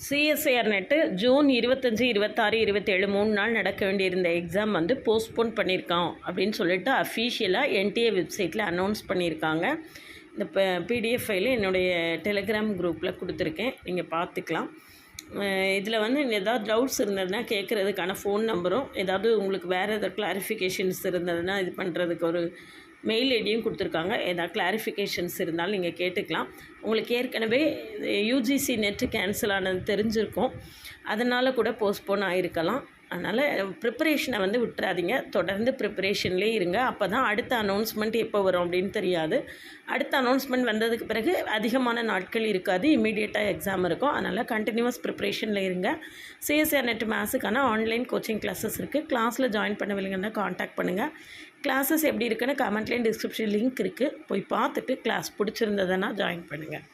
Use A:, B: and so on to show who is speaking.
A: CSIR net June 25, 26, 27 3 நாள் நடக்க வேண்டியிருந்த exam வந்து போஸ்ட்போன் பண்ணியிருக்கோம் அப்படின்னு சொல்லிட்டு அஃபீஷியலாக என்டிஏ வெப்சைட்டில் அனௌன்ஸ் பண்ணியிருக்காங்க. இந்த பிடிஎஃப் ஃபைலு என்னுடைய டெலிகிராம் குரூப்பில் கொடுத்துருக்கேன், நீங்கள் பார்த்துக்கலாம். இதில் வந்து ஏதாவது டவுட்ஸ் இருந்ததுன்னா கேட்குறதுக்கான ஃபோன் நம்பரும், ஏதாவது உங்களுக்கு வேறு ஏதாவது கிளாரிஃபிகேஷன்ஸ் இருந்ததுன்னா இது பண்ணுறதுக்கு ஒரு மெயில் ஐடியும் கொடுத்துருக்காங்க. ஏதாவது கிளாரிஃபிகேஷன்ஸ் இருந்தாலும் நீங்கள் கேட்டுக்கலாம். உங்களுக்கு ஏற்கனவே யூஜிசி நெட்டு கேன்சல் ஆனது தெரிஞ்சிருக்கும், அதனால் கூட போஸ்ட்போன் ஆகிருக்கலாம். அதனால் ப்ரிப்பரேஷனை வந்து விட்டுறாதீங்க, தொடர்ந்து ப்ரிப்பரேஷன்லேயே இருங்க. அப்போ தான் அடுத்த அனௌன்ஸ்மெண்ட் எப்போ வரும் அப்படின்னு தெரியாது. அடுத்த அனௌன்ஸ்மெண்ட் வந்ததுக்கு பிறகு அதிகமான நாட்கள் இருக்காது, இமீடியட்டாக எக்ஸாம் இருக்கும். அதனால் கண்டினியூஸ் ப்ரிப்பரேஷனில் இருங்க. சிஎஸ்ஆர் நெட் மேத்ஸுக்கான ஆன்லைன் கோச்சிங் கிளாஸஸ் இருக்குது. கிளாஸில் ஜாயின் பண்ணவில்லைங்கன்னா காண்டாக்ட் பண்ணுங்கள். கிளாஸஸ் எப்படி இருக்குன்னு கமெண்ட்லேயும் டிஸ்கிரிப்ஷன் லிங்க் இருக்குது, போய் பார்த்துட்டு கிளாஸ் பிடிச்சிருந்ததுன்னா ஜாயின் பண்ணுங்கள்.